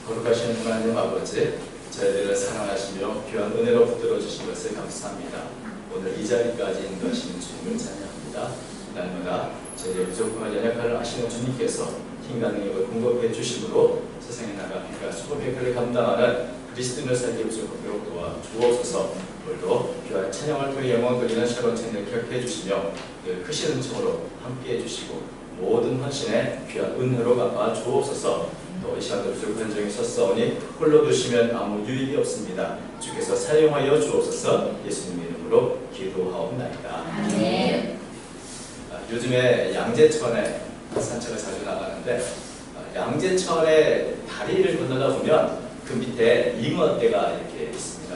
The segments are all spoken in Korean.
거룩하신 하나님 아버지, 저희들을 사랑하시며 귀한 은혜로 붙들어 주신 것을 감사합니다. 오늘 이 자리까지 인도하시는 주님을 찬양합니다. 날마다 저희의 부족함과 연약함을 아시는 주님께서 힘과 능력을 공급해 주심으로 세상에 나가 빛과 수고의 역할을 감당하는 그리스도인을 살기 부족하도록 도와주옵소서. 오늘도 귀한 찬양을 통해 영광 돌리는 새로운 찬양을 기억해 주시며 그 크신 은총으로 함께해 주시고 모든 헌신에 귀한 은혜로 갚아 주옵소서. 또 이 시간도 부족한 점이 있었사오니 홀로 두시면 아무 유익이 없습니다. 주께서 사용하여 주옵소서. 예수님의 이름으로 기도하옵나이다. 아멘. 요즘에 양재천에 산책을 자주 나가는데 양재천에 다리를 건너다 보면 그 밑에 잉어떼가 이렇게 있습니다.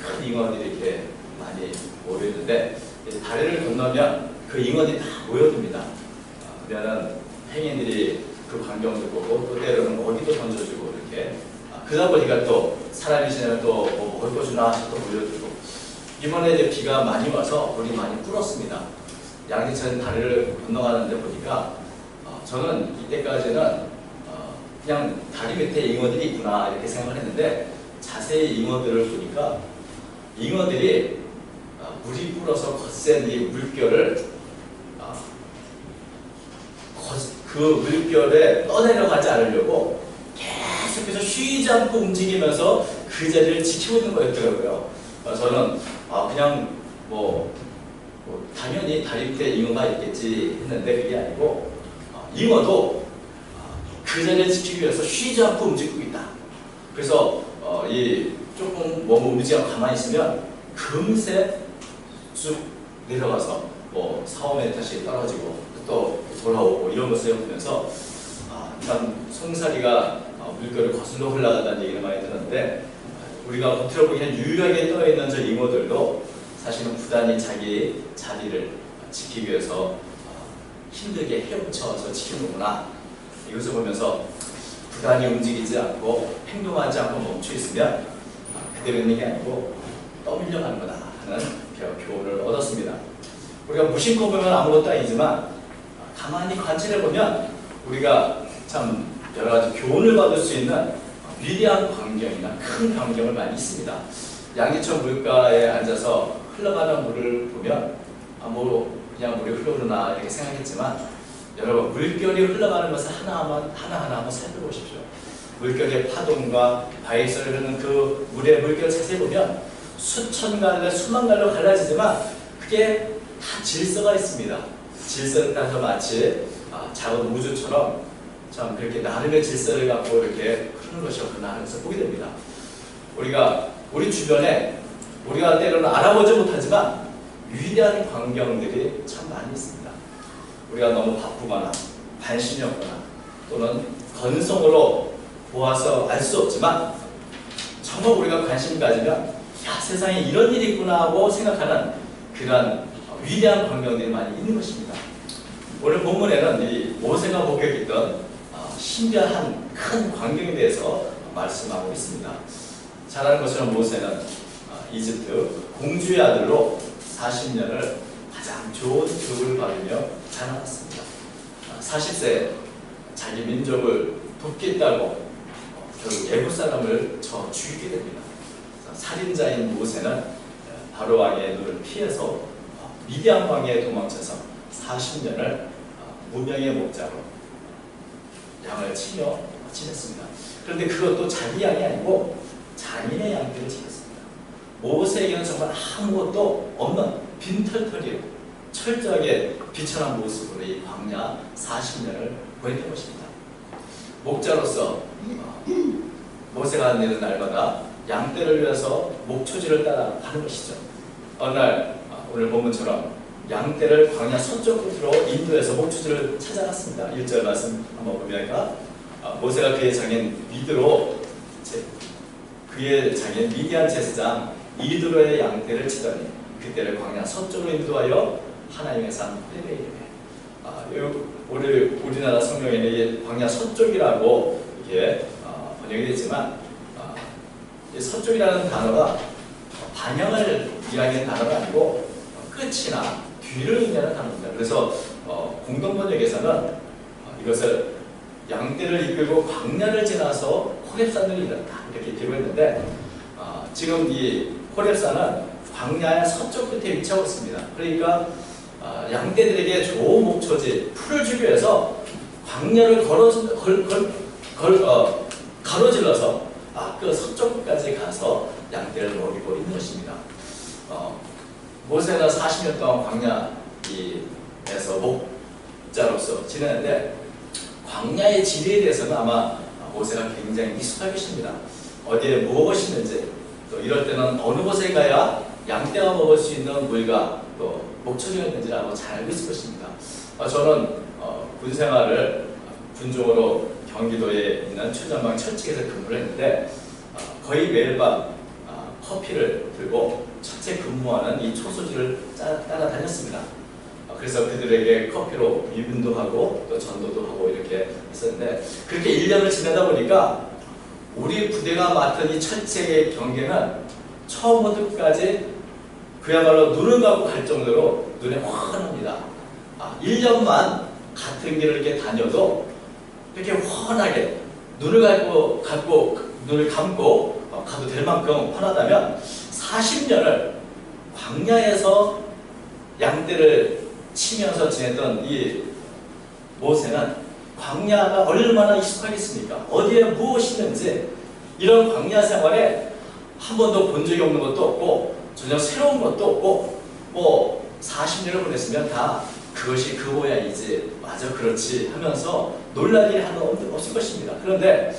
큰 잉어들이 이렇게 많이 모여있는데 다리를 건너면 그 잉어들이 다 모여듭니다. 그러면 행인들이 그 광경도 보고 또 때로는 어디도 던져주고 이렇게 그러다 보니까 또 사람이 지나면 또 뭐 먹을 거 주나 해서 또 몰려들고 이번에 이제 비가 많이 와서 물이 많이 불었습니다. 양재천 다리를 건너가는데 보니까 저는 이때까지는 그냥 다리 밑에 잉어들이 있구나 이렇게 생각을 했는데 자세히 잉어들을 보니까 잉어들이 물이 불어서 거센 이 물결을 그 물결에 떠내려가지 않으려고 계속해서 쉬지 않고 움직이면서 그 자리를 지키고 있는 거였더라고요. 저는 그냥 당연히 다리 밑에 잉어가 있겠지 했는데 그게 아니고 잉어도 그 자리를 지키기 위해서 쉬지 않고 움직이고 있다. 그래서 조금 움직이지 않고 가만히 있으면 금세 쭉 내려가서 4-5m씩 떨어지고 또 돌아오고 이런 것을 보면서 참 송사리가 물결을 거슬러 흘러간다는 얘기를 많이 들었는데 우리가 겉으로 보기엔 유일하게 떠있는 저 잉어들도 사실은 부단히 자기 자리를 지키기 위해서 힘들게 헤엄쳐서 지키는구나. 이것을 보면서 부단히 움직이지 않고 행동하지 않고 멈춰 있으면 그대로 있는 게 아니고 떠밀려 가는 거다 하는 교훈을 얻었습니다. 우리가 무심코 보면 아무것도 아니지만 가만히 관찰해 보면 우리가 참 여러 가지 교훈을 받을 수 있는 위대한 광경이나 큰 광경을 많이 있습니다. 양재천 물가에 앉아서 흘러가는 물을 보면 그냥 물이 흘러오르나 이렇게 생각했지만 여러분 물결이 흘러가는 것을 하나하나 한번 살펴보십시오. 물결의 파동과 바위에서 흐르는 그 물의 물결 자세히 보면 수천 갈래 수만 갈래로 갈라지지만 그게 다 질서가 있습니다. 질서를 따라서 마치 작은 우주처럼 참 그렇게 나름의 질서를 갖고 이렇게 흐르는 것이었구나 하는 것을 보게 됩니다. 우리가 우리 주변에 우리가 때로는 알아보지 못하지만 위대한 광경들이 참 많이 있습니다. 우리가 너무 바쁘거나 관심이 없거나 또는 건성으로 보아서 알 수 없지만 정말 우리가 관심 가지면 세상에 이런 일이 있구나 하고 생각하는 그런 위대한 광경들이 많이 있는 것입니다. 오늘 본문에는 이 모세가 목격했던 신비한 큰 광경에 대해서 말씀하고 있습니다. 잘 아는 것처럼 모세는 이집트 공주의 아들로 40년을 가장 좋은 교육을 받으며 자라났습니다. 40세에 자기 민족을 돕겠다고 결국 애굽 사람을 죽이게 됩니다. 살인자인 모세는 바로 왕의 눈을 피해서 미디안 왕에 도망쳐서 40년을 무명의 목자로 양을 치며 지냈습니다. 그런데 그것도 자기 양이 아니고 장인의 양들을 지냈습니다. 모세에게는 정말 아무것도 없는 빈털터리로 철저하게 비천한 모습으로 이 광야 40년을 보냈던 것입니다. 목자로서 모세가 내는 날마다 양떼를 위해서 목초지를 따라 가는 것이죠. 어느 날 오늘 본문처럼 양떼를 광야 서쪽 끝으로 인도해서 목초지를 찾아갔습니다. 1절 말씀 한번 보면 모세가 그의 장인 미디안 제사장 이드로의 양떼를 치더니 그때를 광야 서쪽으로 인도하여 하나님의 산 호렙에 이르매. 우리나라 성경에는 광야 서쪽이라고 이게 번역이 됐지만 서쪽이라는 단어가 방향을 이야기하는 단어가 아니고 끝이나 뒤를 의미하는 단어입니다. 그래서 공동번역에서는 이것을 양떼를 이끌고 광야를 지나서 호렙산들이 이렇다 이렇게 기록했는데 지금 이 호렙산은 광야의 서쪽 끝에 위치하고 있습니다. 그러니까 양떼들에게 좋은 목초지 풀을 주기 위해서 광야를 가로질러서 그 서쪽 끝까지 가서 양떼를 먹이고 있는 것입니다. 모세는 40년 동안 광야에서 목자로서 지내는데 광야의 지리에 대해서는 아마 모세가 굉장히 익숙하게 계십니다. 어디에 무엇이 있는지, 또 이럴 때는 어느 곳에 가야 양떼가 먹을 수 있는 물과 또 목초지가 있는지라고 잘 알고 있을 것입니다. 저는 군생활을 군종으로 경기도에 있는 최전방 철책에서 근무를 했는데 거의 매일 밤 커피를 들고 철책 근무하는 이 초소지를 따라다녔습니다. 그래서 그들에게 커피로 위문도 하고 또 전도도 하고 이렇게 했었는데 그렇게 1년을 지내다 보니까 우리 부대가 맡은 이 철책의 경계는 처음부터 끝까지 그야말로 눈을 감고 갈 정도로 눈에 환합니다. 1년만 같은 길을 이렇게 다녀도 이렇게 환하게 눈을 감고 가도 될 만큼 환하다면 40년을 광야에서 양떼를 치면서 지냈던 이 모세는 광야가 얼마나 익숙하겠습니까? 어디에 무엇이 있는지 이런 광야 생활에 한 번도 본 적이 없는 것도 없고 전혀 새로운 것도 없고 뭐 40년을 보냈으면 다 그것이 그 모양이지 맞아 그렇지 하면서 놀랄 일이 하나 없을 것입니다. 그런데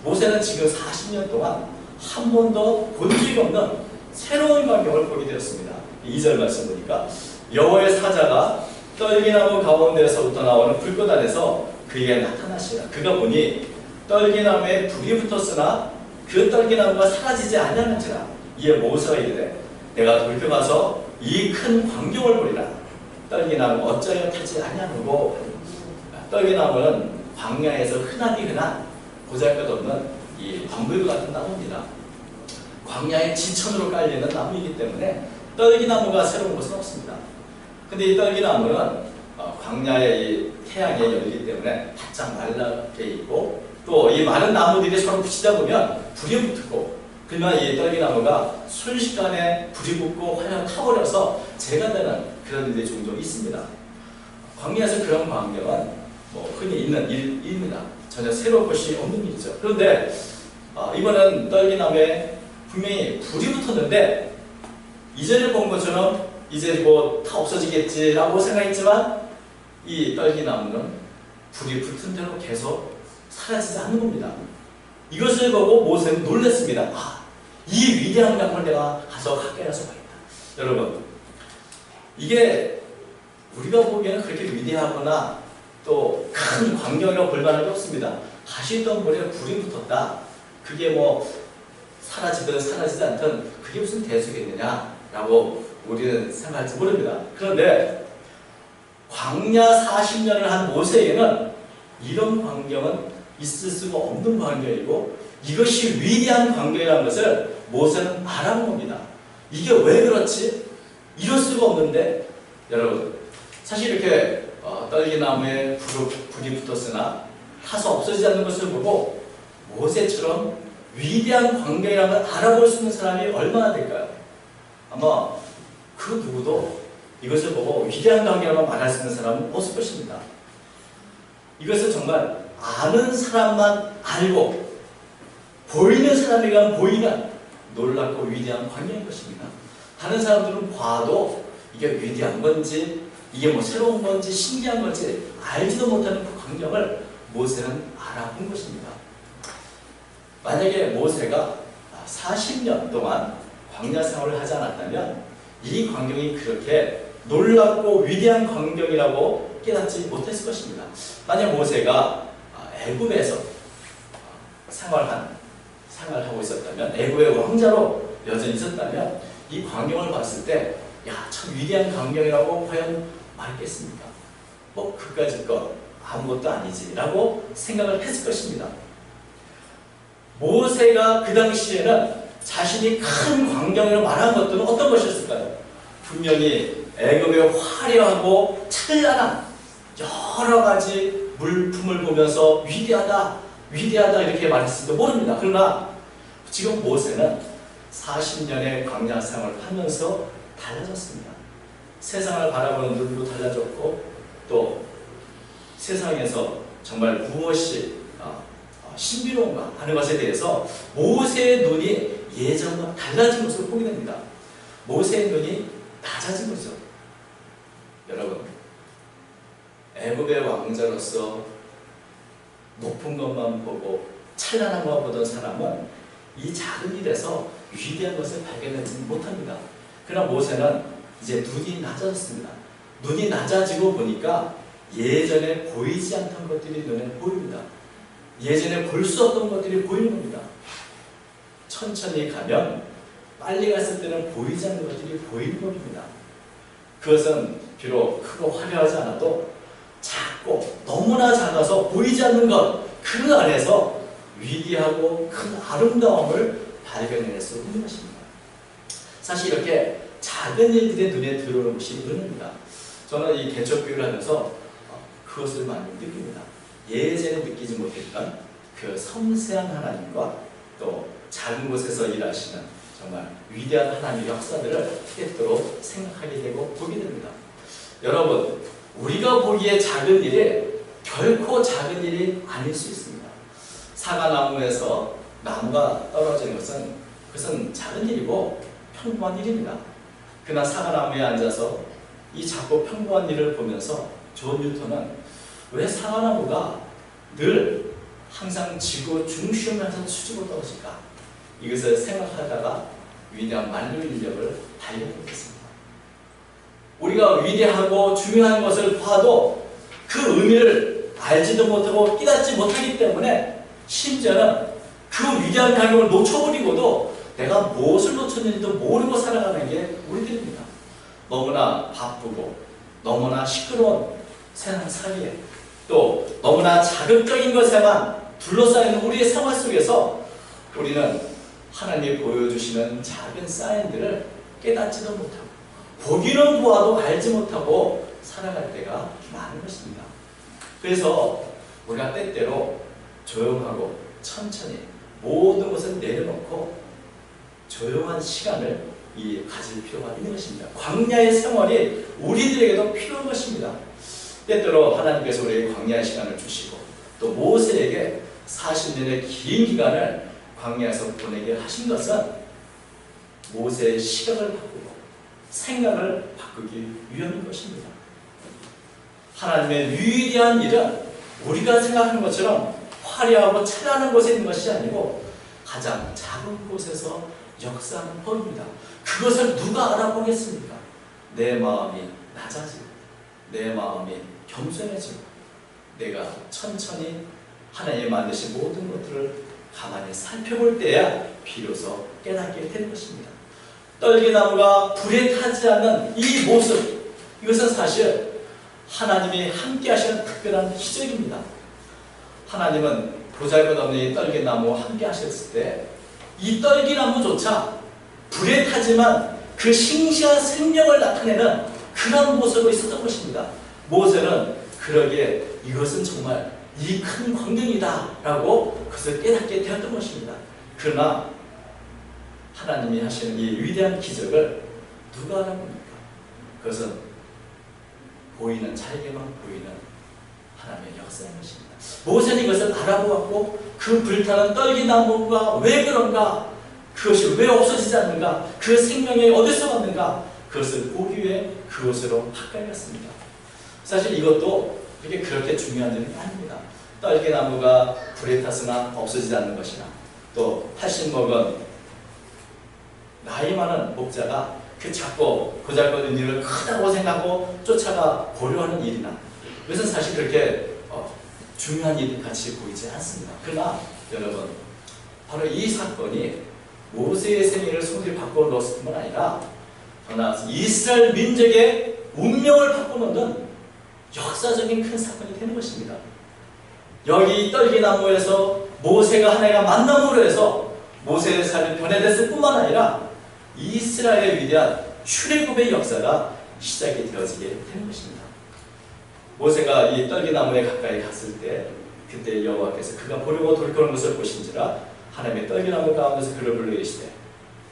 모세는 지금 40년 동안 한 번도 본 적이 없는 새로운 광경을 보게 되었습니다. 2절 말씀 보니까 여호와의 사자가 떨기나무 가운데서부터 나오는 불꽃 안에서 그에게 나타나시라. 그가 보니 떨기나무에 불이 붙었으나 그 떨기나무가 사라지지 아니하는지라. 이에 모세가 이르되 내가 돌펴가서 이 큰 광경을 보리라. 떨기나무 어찌하여 타지 아니하는고. 떨기나무는 광야에서 흔한 보잘것없는 이 덤불 같은 나무입니다. 광야의 지천으로 깔리는 나무이기 때문에 떨기나무가 새로운 것은 없습니다. 근데 이 떨기나무는 광야의 이 태양에 열리기 때문에 바짝 말라게 있고 또 이 많은 나무들이 서로 붙이다 보면 불이 붙고 그러면 이 떨기나무가 순식간에 불이 붙고 화냥 타버려서 재가 되는 그런 일이 종종 있습니다. 광야에서 그런 광경은 흔히 있는 일입니다. 전혀 새로운 것이 없는 일이죠. 그런데 이번엔 떨기나무에 분명히 불이 붙었는데 이전에 본 것처럼 이제 다 없어지겠지라고 생각했지만 이 떨기나무는 불이 붙은 대로 계속 사라지지 않는 겁니다. 이것을 보고 모세는 놀랐습니다. 이 위대한 광경을 내가 가서 가까이 가서 봐야겠다. 여러분, 이게 우리가 보기에는 그렇게 위대하거나 또 큰 광경이라고 볼 만한 게 없습니다. 가시덤불에 불이 붙었다. 그게 사라지든 사라지지 않든 그게 무슨 대수겠느냐라고 우리는 생각할지 모릅니다. 그런데 광야 40년을 한 모세에게는 이런 광경은 있을 수가 없는 광경이고 이것이 위대한 광경이라는 것을 모세는 알아본 겁니다. 이게 왜 그렇지? 이럴 수가 없는데 여러분 사실 이렇게 떨기나무에 불이 붙었으나 타서 없어지지 않는 것을 보고 모세처럼 위대한 광경이라는 걸 알아볼 수 있는 사람이 얼마나 될까요? 아마 그 누구도 이것을 보고 위대한 광경이라고 말할 수 있는 사람은 없을 것입니다. 이것을 정말 아는 사람만 알고 보이는 사람에게 보이는 놀랍고 위대한 광경인 것입니다. 다른 사람들은 봐도 이게 위대한 건지 이게 새로운 건지 신기한 건지 알지도 못하는 그 광경을 모세는 알아본 것입니다. 만약에 모세가 40년 동안 광야 생활을 하지 않았다면 이 광경이 그렇게 놀랍고 위대한 광경이라고 깨닫지 못했을 것입니다. 만약 모세가 애굽에서 생활하고 있었다면 애굽의 왕자로 여전히 있었다면 이 광경을 봤을 때 참 위대한 광경이라고 과연 말했겠습니까? 그까짓 것 아무것도 아니지 라고 생각을 했을 것입니다. 모세가 그 당시에는 자신이 큰 광경이라고 말한 것들은 어떤 것이었을까요? 분명히 애굽의 화려하고 찬란한 여러 가지 물품을 보면서 위대하다, 위대하다 이렇게 말했을지도 모릅니다. 그러나 지금 모세는 40년의 광야 생활을 하면서 달라졌습니다. 세상을 바라보는 눈도 달라졌고 또 세상에서 정말 무엇이 신비로운가 하는 것에 대해서 모세의 눈이 예전과 달라진 것을 보게 됩니다. 모세의 눈이 낮아진 거죠. 여러분, 애굽의 왕자로서 높은 것만 보고 찬란한 것만 보던 사람은 이 작은 일에서 위대한 것을 발견하지 못합니다. 그러나 모세는 이제 눈이 낮아졌습니다. 눈이 낮아지고 보니까 예전에 보이지 않던 것들이 눈에 보입니다. 예전에 볼 수 없던 것들이 보이는 겁니다. 천천히 가면 빨리 갔을 때는 보이지 않는 것들이 보이는 겁니다. 그것은 비록 크고 화려하지 않아도 작고 너무나 작아서 보이지 않는 것, 그 안에서 위대하고 큰 아름다움을 발견해낼 수 있는 것입니다. 사실 이렇게 작은 일들의 눈에 들어오는 것이 은혜입니다. 저는 이 개척교회를 하면서 그것을 많이 느낍니다. 예전에 느끼지 못했던 그 섬세한 하나님과 또 작은 곳에서 일하시는 정말 위대한 하나님의 역사들을 때때로 생각하게 되고 보게 됩니다. 여러분, 우리가 보기에 작은 일이 결코 작은 일이 아닐 수 있습니다. 사과나무에서 나무가 떨어지는 것은 그것은 작은 일이고 평범한 일입니다. 그러나 사과나무에 앉아서 이 작고 평범한 일을 보면서 존 뉴턴은 왜 사과나무가 늘 항상 지구 중심에서 수직으로 떨어질까? 이것을 생각하다가 위대한 만류 인력을 발견했습니다. 우리가 위대하고 중요한 것을 봐도 그 의미를 알지도 못하고 깨닫지 못하기 때문에 심지어는 그 위대한 가격을 놓쳐버리고도 내가 무엇을 놓쳤는지도 모르고 살아가는 게 우리들입니다. 너무나 바쁘고 너무나 시끄러운 세상 사이에 또 너무나 자극적인 것에만 둘러싸인 우리의 생활 속에서 우리는 하나님이 보여주시는 작은 사인들을 깨닫지도 못하고 보기는 보아도 알지 못하고 살아갈 때가 많은 것입니다. 그래서 우리가 때때로 조용하고 천천히 모든 것을 내려놓고 조용한 시간을 가질 필요가 있는 것입니다. 광야의 생활이 우리들에게도 필요한 것입니다. 때때로 하나님께서 우리에게 광야의 시간을 주시고 또 모세에게 40년의 긴 기간을 광야에서 보내게 하신 것은 모세의 시각을 바꾸고 생각을 바꾸기 위함인 것입니다. 하나님의 위대한 일은 우리가 생각하는 것처럼 화려하고 찬란한 곳에 있는 것이 아니고 가장 작은 곳에서 역사하는 법입니다. 그것을 누가 알아보겠습니까? 내 마음이 낮아지고 내 마음이 겸손해지고 내가 천천히 하나님이 만드신 모든 것들을 가만히 살펴볼 때야 비로소 깨닫게 되는 것입니다. 떨기나무가 불에 타지 않는 이 모습, 이것은 사실 하나님이 함께 하시는 특별한 기적입니다. 하나님은 보잘것없는 이 떨기나무와 함께 하셨을 때 이 떨기나무조차 불에 타지만 그 싱싱한 생명을 나타내는 그런 모습으로 있었던 것입니다. 모세는 그러기에 이것은 정말 이 큰 광경이다 라고 그것을 깨닫게 되었던 것입니다. 그러나 하나님이 하시는 이 위대한 기적을 누가 알아봅니까? 그것은 보이는 자에게만 보이는 하나님의 역사인 것입니다. 모세는 이것을 알아보았고 그 불타는 떨기나무가 왜 그런가, 그것이 왜 없어지지 않는가, 그 생명이 어디서 왔는가, 그것을 보기 위해 그곳으로 가까이 갔습니다. 사실 이것도 그렇게 중요한 일은 아닙니다. 떨기나무가 불에 탔으나 없어지지 않는 것이나 또 80먹은 나이 많은 목자가 그 작고 보잘것없는 일을 크다고 생각하고 쫓아가 보려하는 일이나 이것은 사실 그렇게 중요한 일 같이 보이지 않습니다. 그러나 여러분, 바로 이 사건이 모세의 생애를 손길을 바꿔 놓았을 뿐만 아니라 그러나 이스라엘 민족의 운명을 바꿔놓는 역사적인 큰 사건이 되는 것입니다. 여기 떨기나무에서 모세가 하나님과 만남으로 해서 모세의 삶이 변해됐을 뿐만 아니라 이스라엘의 위대한 출애굽의 역사가 시작이 되어지게 되는 것입니다. 모세가 이 떨기나무에 가까이 갔을 때 그 그때 여호와께서 그가 보려고 돌이켜오는 것을 보신지라 하나님의 떨기나무 가운데서 그를 불러 이르시되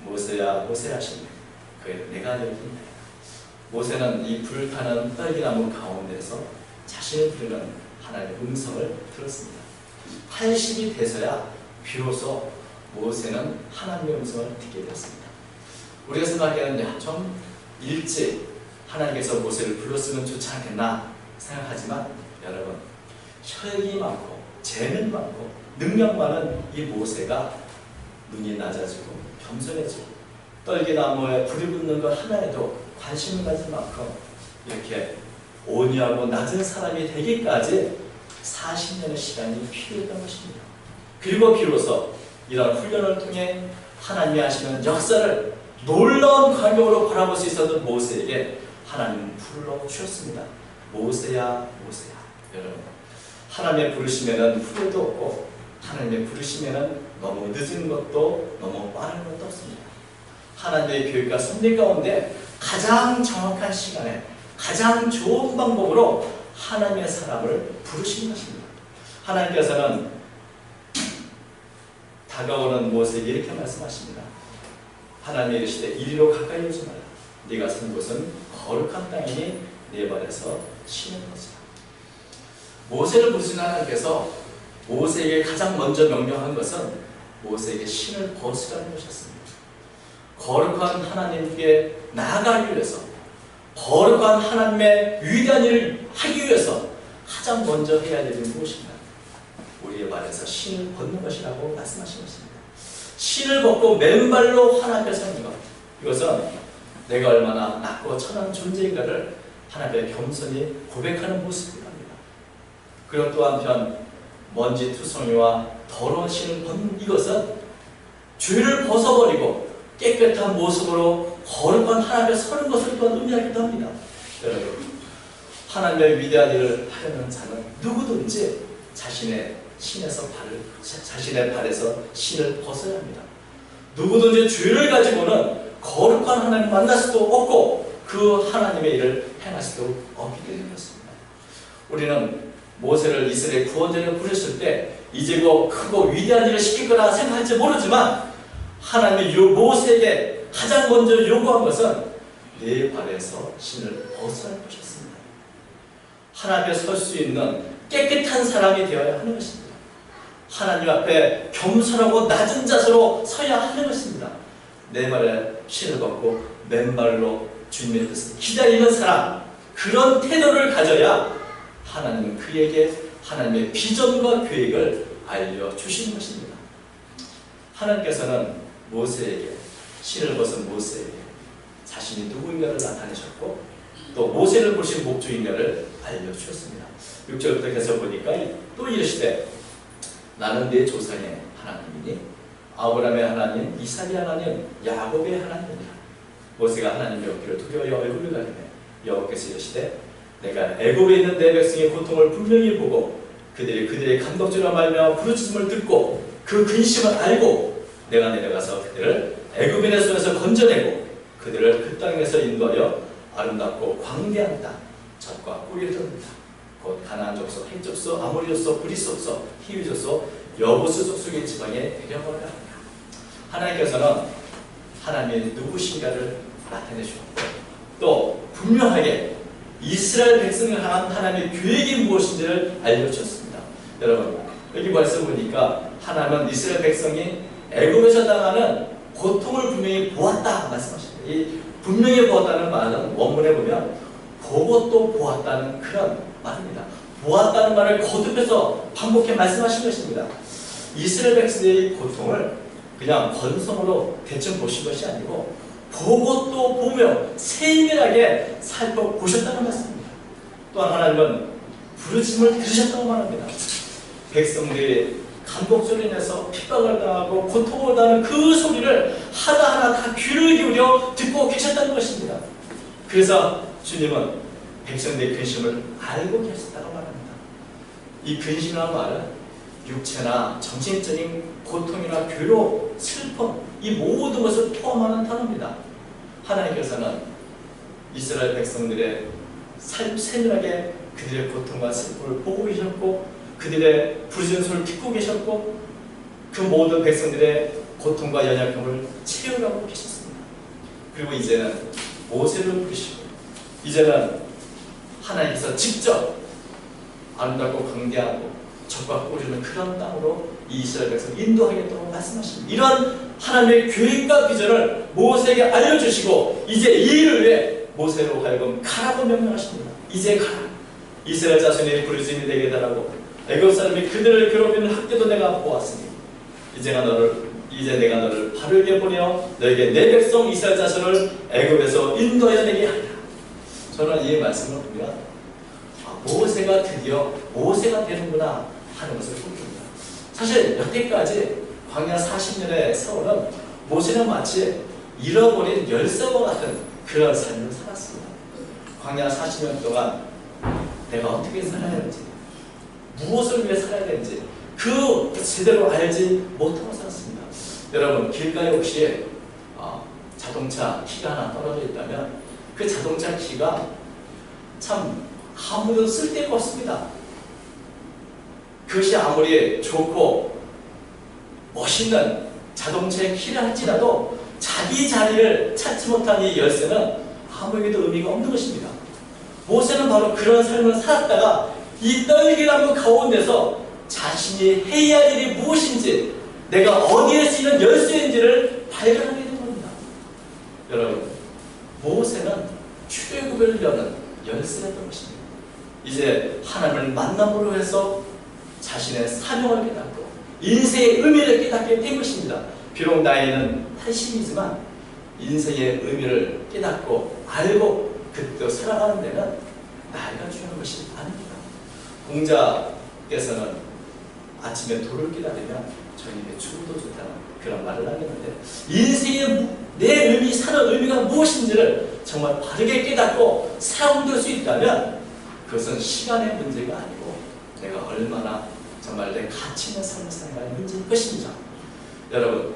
모세야 모세야 하시니 그의 내가 여기 있네. 모세는 이 불타는 떨기나무 가운데서 자신을 부르는 하나님의 음성을 들었습니다. 80이 돼서야 비로소 모세는 하나님의 음성을 듣게 되었습니다. 우리가 생각하기에는 좀 일찍 하나님께서 모세를 불렀으면 좋지 않겠나 생각하지만 여러분, 혈기 많고 재능 많고 능력 많은 이 모세가 눈이 낮아지고 겸손해지고 떨기나무에 불이 붙는 것 하나에도 관심을 가질 만큼 이렇게 온유하고 낮은 사람이 되기까지 40년의 시간이 필요했던 것입니다. 그리고 비로소 이런 훈련을 통해 하나님이 하시는 역사를 놀라운 광경으로 바라볼 수 있었던 모세에게 하나님은 불러주셨습니다. 모세야 모세야. 여러분, 하나님의 부르심에는 후회도 없고 하나님의 부르심에는 너무 늦은 것도 너무 빠른 것도 없습니다. 하나님의 교육과 섭리 가운데 가장 정확한 시간에 가장 좋은 방법으로 하나님의 사람을 부르시는 것입니다. 하나님께서는 다가오는 모세에게 이렇게 말씀하십니다. 하나님이 이르시되 이리로 가까이 오지 말라. 네가 선 곳은 거룩한 땅이니 네 발에서 신을 벗으라. 모세를 부르신 하나님께서 모세에게 가장 먼저 명령한 것은 모세에게 신을 벗으라는 것이었습니다. 거룩한 하나님께 나아가기 위해서, 거룩한 하나님의 위대한 일을 하기 위해서 가장 먼저 해야 될 일은 무엇인가? 우리의 발에서 신을 벗는 것이라고 말씀하신 것입니다. 신을 벗고 맨발로 하나님 앞에 서는 것, 이것은 내가 얼마나 낮고 천한 존재인가를 하나님 앞에 겸손히 고백하는 모습이랍니다. 그리고 또 한편 먼지 투성이와 더러운 신을 벗는 이것은 죄를 벗어버리고 깨끗한 모습으로 거룩한 하나님 앞에 서는 것을 또한 의미하기도 합니다. 여러분, 하나님의 위대한 일을 하려는 자는 누구든지 자신의 발에서 신을 벗어야 합니다. 누구든지 죄를 가지고는 거룩한 하나님 만날 수도 없고 그 하나님의 일을 행할 수도 없기 때문이었습니다. 우리는 모세를 이스라엘 구원자로 부르셨을 때 이제고 크고 위대한 일을 시킬 거라 생각할지 모르지만 하나님이 모세에게 가장 먼저 요구한 것은 내 발에서 신을 벗으라는 것이었습니다. 하나님 앞에 설 수 있는 깨끗한 사람이 되어야 하는 것입니다. 하나님 앞에 겸손하고 낮은 자세로 서야 하는 것입니다. 내 발에 신을 벗고 맨발로 주님의 뜻을 기다리는 사람, 그런 태도를 가져야 하나님은 그에게 하나님의 비전과 계획을 알려주시는 것입니다. 하나님께서는 모세에게, 신을 벗은 모세에게 자신이 누구인가를 나타내셨고 또 모세를 보신 목적인가를 알려주셨습니다. 6절부터 계속 보니까 또 이르시되 나는 네 조상의 하나님이니 아브라함의 하나님, 이삭의 하나님, 야곱의 하나님이라. 모세가 하나님의 어깨를 두려워하여 얼굴을 가리매 여호와께서 이르시되 내가 애굽에 있는 내 백성의 고통을 분명히 보고 그들의 감독주라 말미암아 부르짖음을 듣고 그 근심을 알고 내가 내려가서 그들을 애굽인의 손에서 건져내고 그들을 그 땅에서 인도하여 아름답고 광대한 땅 젖과 꿀을 줍니다. 곧 가나안 족속, 헷 족속, 아모리 족속, 브리스 족속, 히위 족속, 여부스 족속의 지방에 데려가려 합니다. 하나님께서는 하나님의 누구신가를 나타내주셨고 또 분명하게 이스라엘 백성을 향한 하나님의 계획이 무엇인지를 알려주셨습니다. 여러분, 여기 말씀 보니까 하나님은 이스라엘 백성이 애굽에서 당하는 고통을 분명히 보았다 말씀하십니다. 이 분명히 보았다는 말은 원문에 보면 보고 또 보았다는 그런 말입니다. 보았다는 말을 거듭해서 반복해 말씀하신 것입니다. 이스라엘 백성의 고통을 그냥 건성으로 대충 보신 것이 아니고 보고 또 보며 세밀하게 살펴보셨다는 말씀입니다. 또한 하나님은 부르심을 들으셨다고 말합니다. 백성들이 감독절로 인해서 핍박을 당하고 고통을 당하는 그 소리를 하나하나 다 귀를 기울여 듣고 계셨다는 것입니다. 그래서 주님은 백성들의 근심을 알고 계셨다고 말합니다. 이 근심이라는 말은 육체나 정신적인 고통이나 괴로움, 슬픔, 이 모든 것을 포함하는 단어입니다. 하나님께서는 이스라엘 백성들의 세밀하게 그들의 고통과 슬픔을 보고 계셨고 그들의 부르짖는 소리를 듣고 계셨고 그 모든 백성들의 고통과 연약함을 채우라고 계셨습니다. 그리고 이제는 모세를 부르시고 이제는 하나님께서 직접 아름답고 광대하고 적과 꿀이는 그런 땅으로 이 이스라엘 백성을 인도하겠다고 말씀하십니다. 이런 하나님의 계획과 비전을 모세에게 알려주시고 이제 이 일을 위해 모세로 하여금 가라고 명령하십니다. 이제 가라. 이스라엘 자손이 부르짖음이 되게 해달라고 애굽 사람이 그들을 괴롭히는 학대도 내가 보았으니 이제 내가 너를 바르게 보내어 너에게 내 백성 이스라엘 자손을 애굽에서 인도하여 내게 하리라. 저는 이 말씀을 보면 모세가 드디어 모세가 되는구나 하는 것을 느낍니다. 사실 여태까지 광야 40년의 세월은 모세는 마치 잃어버린 열쇠와 같은 그런 삶을 살았습니다. 광야 40년 동안 내가 어떻게 살아야 하는지 무엇을 위해 살아야 되는지 그 제대로 알지 못하고 살았습니다. 여러분 길가에 혹시 자동차 키가 하나 떨어져 있다면 그 자동차 키가 참 아무도 쓸데가 없습니다. 그것이 아무리 좋고 멋있는 자동차의 키를 할지라도 자기 자리를 찾지 못한 이 열쇠는 아무에게도 의미가 없는 것입니다. 모세는 바로 그런 삶을 살았다가 이 떨기나무 가운데서 자신이 해야 할 일이 무엇인지 내가 어디에 쓰이는 열쇠인지를 발견하게 된 겁니다. 여러분 모세는 출애굽을 여는 열쇠였던 것입니다. 이제 하나님을 만남으로 해서 자신의 사명을 깨닫고 인생의 의미를 깨닫게 된 것입니다. 비록 나이는 80이지만 인생의 의미를 깨닫고 알고 그때 살아가는 데는 나이가 중요한 것이 아닙니다. 공자께서는 아침에 돌을 기다리면 저녁에 죽어도 좋다는 그런 말을 하겠는데 인생의 내 의미, 사는 의미가 무엇인지를 정말 바르게 깨닫고 사용될 수 있다면 그것은 시간의 문제가 아니고 내가 얼마나 정말 내 가치 있는 삶을 살아가는 문제인 것입니다. 여러분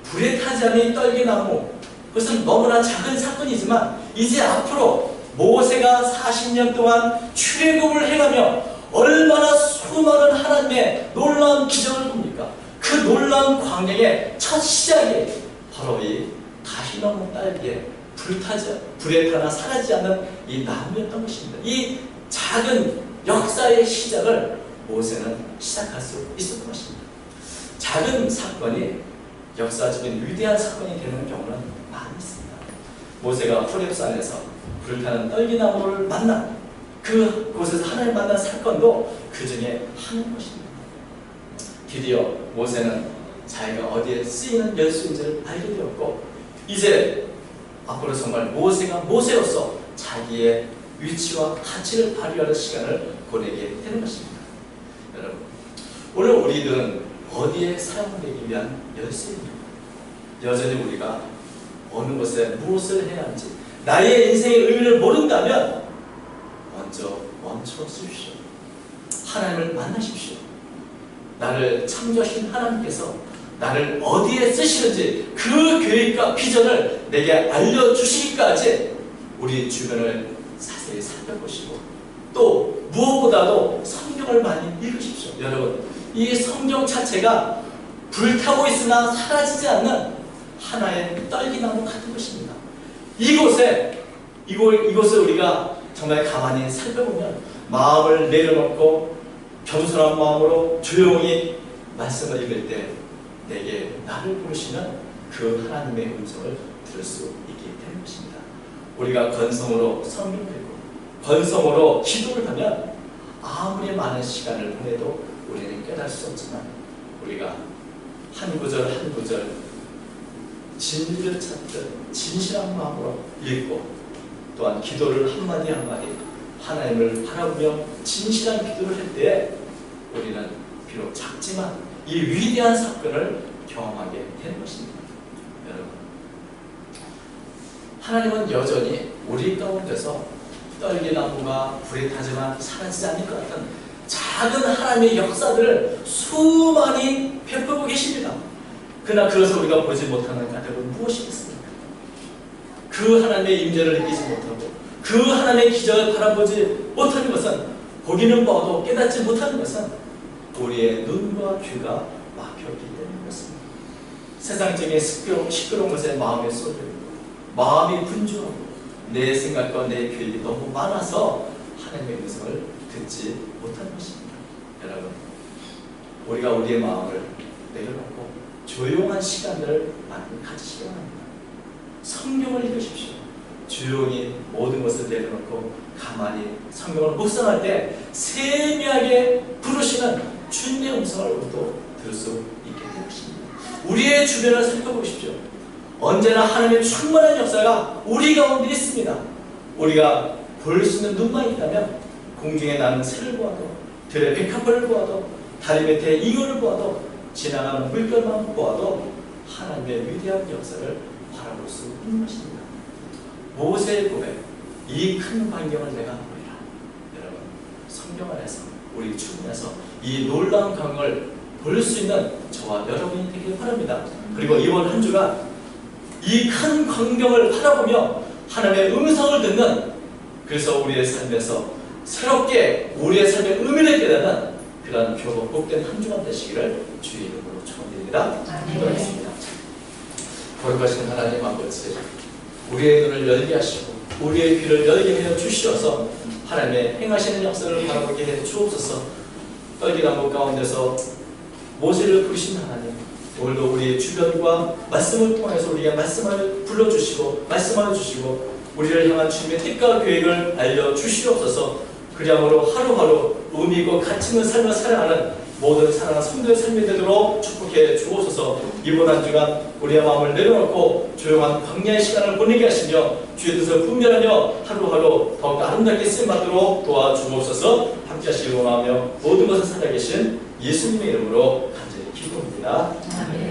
불에 타지 않은 떨기나무 그것은 너무나 작은 사건이지만 이제 앞으로 모세가 40년 동안 출애굽을 해가며 얼마나 수많은 하나님의 놀라운 기적을 봅니까? 그 놀라운 광경의 첫 시작이 바로 이 가시나무 딸기에 불에 타나 사라지지 않는 이 나무였던 것입니다. 이 작은 역사의 시작을 모세는 시작할 수 있었던 것입니다. 작은 사건이 역사적인 위대한 사건이 되는 경우는 많이 있습니다. 모세가 호렙산에서 불타는 떨기나무를 만난 그곳에서 하나님을 만난 사건도 그 중에 하나인 것입니다. 드디어 모세는 자기가 어디에 쓰이는 열쇠인지를 알게 되었고 이제 앞으로 정말 모세가 모세로서 자기의 위치와 가치를 발휘하는 시간을 보내게 되는 것입니다. 여러분 오늘 우리들은 어디에 사용되기 위한 열쇠입니다. 여전히 우리가 어느 곳에 무엇을 해야 하는지 나의 인생의 의미를 모른다면 먼저 멈춰 주십시오. 하나님을 만나십시오. 나를 창조하신 하나님께서 나를 어디에 쓰시는지 그 계획과 비전을 내게 알려주시기까지 우리 주변을 자세히 살펴보시고 또 무엇보다도 성경을 많이 읽으십시오. 여러분 이 성경 자체가 불타고 있으나 사라지지 않는 하나의 떨기나무 같은 것입니다. 이곳을 우리가 정말 가만히 살펴보면 마음을 내려놓고 겸손한 마음으로 조용히 말씀을 읽을 때 내게 나를 부르시는 그 하나님의 음성을 들을 수 있게 되는 것입니다. 우리가 건성으로 성경을 읽고 건성으로 기도를 하면 아무리 많은 시간을 보내도 우리는 깨달을 수 없지만 우리가 한 구절 한 구절 진리를 찾듯 진실한 마음으로 읽고 또한 기도를 한마디 한마디 하나님을 바라보며 진실한 기도를 할 때 우리는 비록 작지만 이 위대한 사건을 경험하게 되는 것입니다. 여러분 하나님은 여전히 우리 가운데서 떨기나무가 불에 타지만 사라지지 않을 것 같은 작은 하나님의 역사들을 수많이 베풀고 계십니다. 그러나 그것을 우리가 보지 못하는 까닭은 무엇이겠습니까? 그 하나님의 임재를 느끼지 못하고 그 하나님의 기적을 바라보지 못하는 것은 보기는 봐도 깨닫지 못하는 것은 우리의 눈과 귀가 막혔기 때문에 그렇습니다. 세상적인 시끄러운 것에 마음에 쏠려있고 마음이 분주하고 내 생각과 내 계획이 너무 많아서 하나님의 음성을 듣지 못하는 것입니다. 여러분, 우리가 우리의 마음을 내려놓고 조용한 시간들을 많이 가지시기 바랍니다. 성경을 읽으십시오. 조용히 모든 것을 내려놓고 가만히 성경을 묵상할 때 세미하게 부르시는 주님의 음성을 우리도 들을 수 있게 될 것입니다. 우리의 주변을 살펴보십시오. 언제나 하나님의 충만한 역사가 우리 가운데 있습니다. 우리가 볼 수 있는 눈만 있다면 공중에 나는 새를 보아도 들의 백합화를 보아도 다리 밑에 잉어를 보아도 지나가는 물결만 보아도 하나님의 위대한 역사를 바라볼 수 있는 것입니다. 모세의 고백, 이 큰 광경을 내가 보리라. 여러분, 성경 안에서 우리 주변에서 이 놀라운 광경을 볼 수 있는 저와 여러분이 되길 바랍니다. 그리고 이번 한 주간 이 큰 광경을 바라보며 하나님의 음성을 듣는, 그래서 우리의 삶에서 새롭게 우리의 삶의 의미를 깨닫는 그런 복된 한 주간 되시기를 주의 이름으로 축원드립니다. 기도하겠습니다. 거룩하신 하나님 아버지, 우리의 눈을 열게 하시고 우리의 귀를 열게 해 주시어서 하나님의 행하시는 역사를 바라보게 해 주옵소서. 떨기나무 가운데서 모세를 부르신 하나님, 오늘도 우리의 주변과 말씀을 통해서 우리가 말씀을 불러주시고 말씀하여 주시고 우리를 향한 주님의 뜻과 계획을 알려주시옵소서. 그야말로 하루하루 의미 있고 가치 있는 삶을 살아가는 모든 사랑하는 성도의 삶이 되도록 축복해 주옵소서. 이번 한 주간 우리의 마음을 내려놓고 조용한 광야의 시간을 보내게 하시며 주의 뜻을 분별하며 하루하루 더욱 아름답게 쓰임받도록 도와주옵소서. 함께 하시기 원하며 모든 것을 살아계신 예수님의 이름으로 간절히 기도합니다. 아멘.